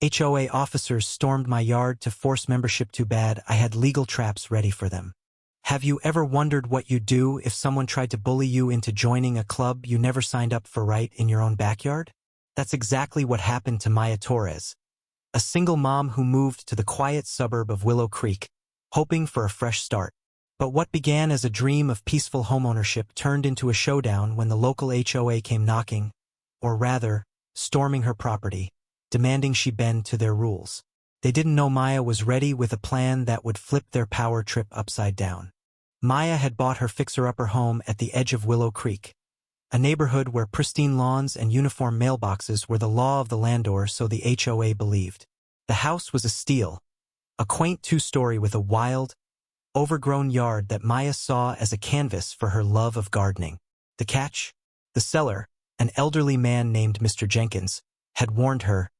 HOA officers stormed my yard to force membership. Too bad I had legal traps ready for them. Have you ever wondered what you'd do if someone tried to bully you into joining a club you never signed up for right in your own backyard? That's exactly what happened to Maya Torres, a single mom who moved to the quiet suburb of Willow Creek, hoping for a fresh start. But what began as a dream of peaceful homeownership turned into a showdown when the local HOA came knocking, or rather, storming her property, demanding she bend to their rules. They didn't know Maya was ready with a plan that would flip their power trip upside down. Maya had bought her fixer-upper home at the edge of Willow Creek, a neighborhood where pristine lawns and uniform mailboxes were the law of the landlord, so the HOA believed. The house was a steal, a quaint two-story with a wild, overgrown yard that Maya saw as a canvas for her love of gardening. The catch? The seller, an elderly man named Mr. Jenkins, had warned her,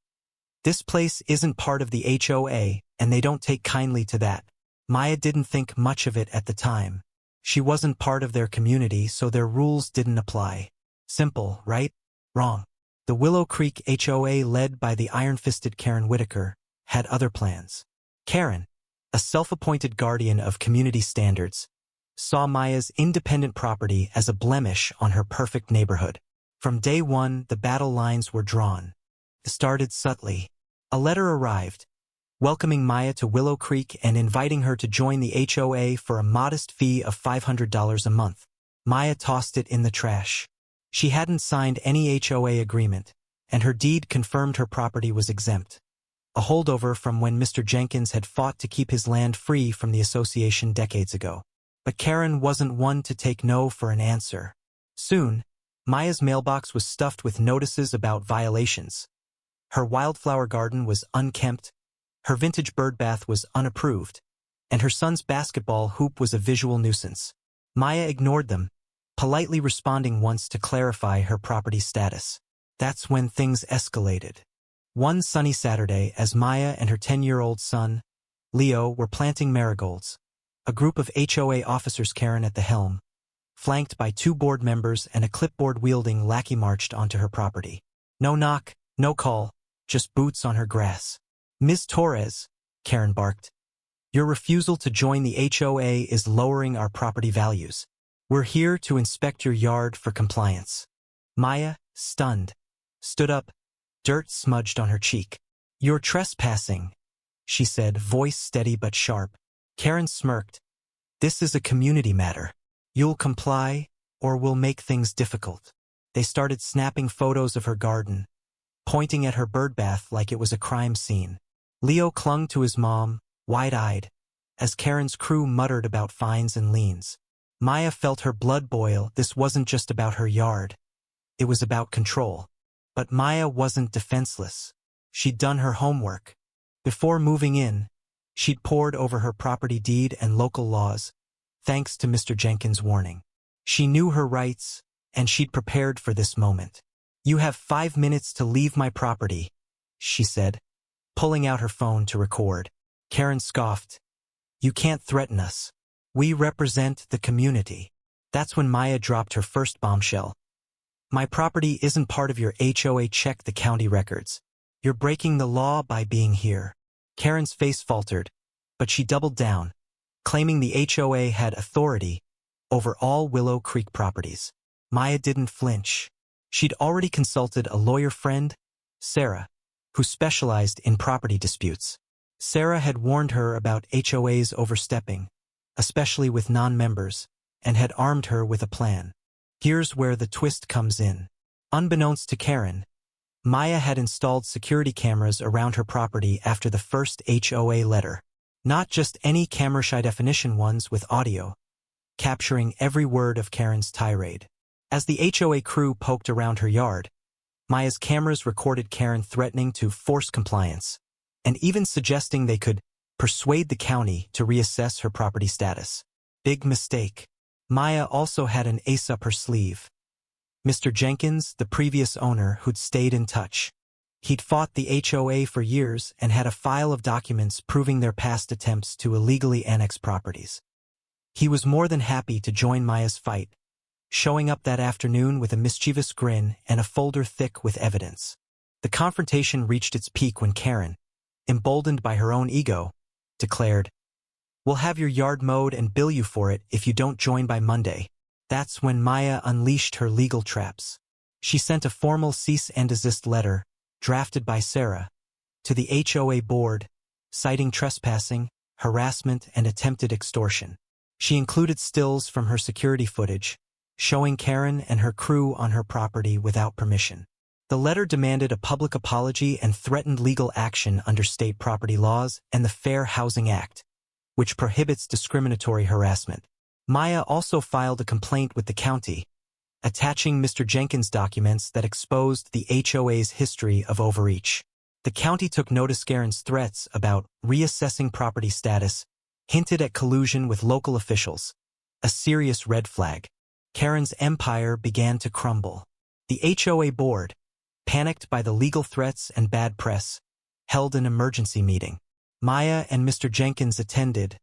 "This place isn't part of the HOA, and they don't take kindly to that." Maya didn't think much of it at the time. She wasn't part of their community, so their rules didn't apply. Simple, right? Wrong. The Willow Creek HOA, led by the iron-fisted Karen Whitaker, had other plans. Karen, a self-appointed guardian of community standards, saw Maya's independent property as a blemish on her perfect neighborhood. From day one, the battle lines were drawn. It started subtly. A letter arrived, welcoming Maya to Willow Creek and inviting her to join the HOA for a modest fee of $500 a month. Maya tossed it in the trash. She hadn't signed any HOA agreement, and her deed confirmed her property was exempt, a holdover from when Mr. Jenkins had fought to keep his land free from the association decades ago. But Karen wasn't one to take no for an answer. Soon, Maya's mailbox was stuffed with notices about violations. Her wildflower garden was unkempt, her vintage bird bath was unapproved, and her son's basketball hoop was a visual nuisance. Maya ignored them, politely responding once to clarify her property status. That's when things escalated. One sunny Saturday, as Maya and her 10-year-old son, Leo, were planting marigolds, a group of HOA officers, Karen at the helm, flanked by 2 board members and a clipboard-wielding lackey, marched onto her property. No knock, no call, just boots on her grass. "Ms. Torres," Karen barked, "your refusal to join the HOA is lowering our property values. We're here to inspect your yard for compliance." Maya, stunned, stood up, dirt smudged on her cheek. "You're trespassing," she said, voice steady but sharp. Karen smirked. "This is a community matter. You'll comply, or we'll make things difficult." They started snapping photos of her garden, pointing at her birdbath like it was a crime scene. Leo clung to his mom, wide-eyed, as Karen's crew muttered about fines and liens. Maya felt her blood boil. This wasn't just about her yard. It was about control. But Maya wasn't defenseless. She'd done her homework. Before moving in, she'd pored over her property deed and local laws, thanks to Mr. Jenkins' warning. She knew her rights, and she'd prepared for this moment. "You have 5 minutes to leave my property," she said, pulling out her phone to record. Karen scoffed. "You can't threaten us. We represent the community." That's when Maya dropped her first bombshell. "My property isn't part of your HOA. Check the county records. You're breaking the law by being here." Karen's face faltered, but she doubled down, claiming the HOA had authority over all Willow Creek properties. Maya didn't flinch. She'd already consulted a lawyer friend, Sarah, who specialized in property disputes. Sarah had warned her about HOAs overstepping, especially with non-members, and had armed her with a plan. Here's where the twist comes in. Unbeknownst to Karen, Maya had installed security cameras around her property after the first HOA letter. Not just any camera, high-definition ones with audio, capturing every word of Karen's tirade. As the HOA crew poked around her yard, Maya's cameras recorded Karen threatening to force compliance, and even suggesting they could persuade the county to reassess her property status. Big mistake. Maya also had an ace up her sleeve. Mr. Jenkins, the previous owner, who'd stayed in touch. He'd fought the HOA for years and had a file of documents proving their past attempts to illegally annex properties. He was more than happy to join Maya's fight, showing up that afternoon with a mischievous grin and a folder thick with evidence. The confrontation reached its peak when Karen, emboldened by her own ego, declared, "We'll have your yard mowed and bill you for it if you don't join by Monday." That's when Maya unleashed her legal traps. She sent a formal cease and desist letter, drafted by Sarah, to the HOA board, citing trespassing, harassment, and attempted extortion. She included stills from her security footage, showing Karen and her crew on her property without permission. The letter demanded a public apology and threatened legal action under state property laws and the Fair Housing Act, which prohibits discriminatory harassment. Maya also filed a complaint with the county, attaching Mr. Jenkins' documents that exposed the HOA's history of overreach. The county took notice. Karen's threats about reassessing property status hinted at collusion with local officials, a serious red flag. Karen's empire began to crumble. The HOA board, panicked by the legal threats and bad press, held an emergency meeting. Maya and Mr. Jenkins attended,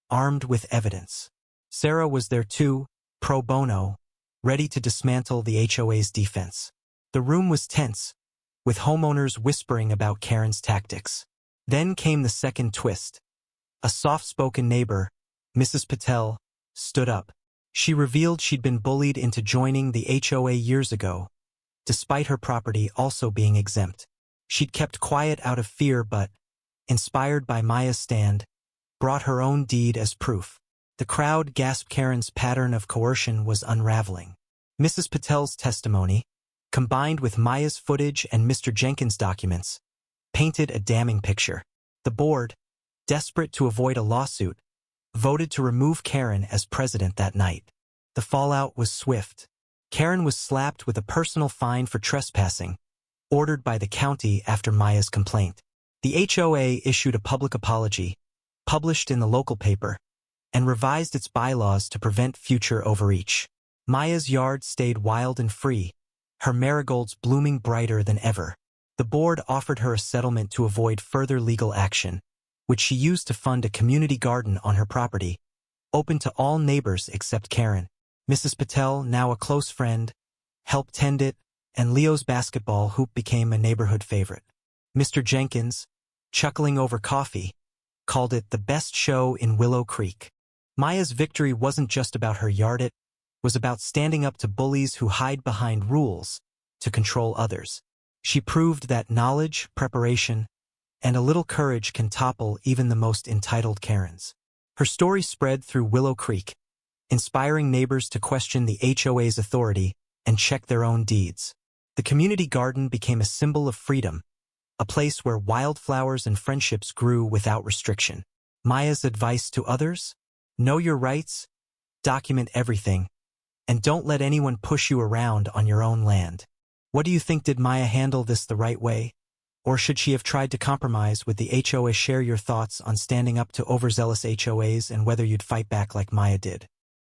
armed with evidence. Sarah was there too, pro bono, ready to dismantle the HOA's defense. The room was tense, with homeowners whispering about Karen's tactics. Then came the second twist. A soft-spoken neighbor, Mrs. Patel, stood up. She revealed she'd been bullied into joining the HOA years ago, despite her property also being exempt. She'd kept quiet out of fear but, inspired by Maya's stand, brought her own deed as proof. The crowd gasped. Karen's pattern of coercion was unraveling. Mrs. Patel's testimony, combined with Maya's footage and Mr. Jenkins' documents, painted a damning picture. The board, desperate to avoid a lawsuit, voted to remove Karen as president that night. The fallout was swift. Karen was slapped with a personal fine for trespassing, ordered by the county after Maya's complaint. The HOA issued a public apology, published in the local paper, and revised its bylaws to prevent future overreach. Maya's yard stayed wild and free, her marigolds blooming brighter than ever. The board offered her a settlement to avoid further legal action, which she used to fund a community garden on her property, open to all neighbors except Karen. Mrs. Patel, now a close friend, helped tend it, and Leo's basketball hoop became a neighborhood favorite. Mr. Jenkins, chuckling over coffee, called it the best show in Willow Creek. Maya's victory wasn't just about her yard, it was about standing up to bullies who hide behind rules to control others. She proved that knowledge, preparation, and a little courage can topple even the most entitled Karens. Her story spread through Willow Creek, inspiring neighbors to question the HOA's authority and check their own deeds. The community garden became a symbol of freedom, a place where wildflowers and friendships grew without restriction. Maya's advice to others? Know your rights, document everything, and don't let anyone push you around on your own land. What do you think? Did Maya handle this the right way? Or should she have tried to compromise with the HOA? Share your thoughts on standing up to overzealous HOAs and whether you'd fight back like Maya did.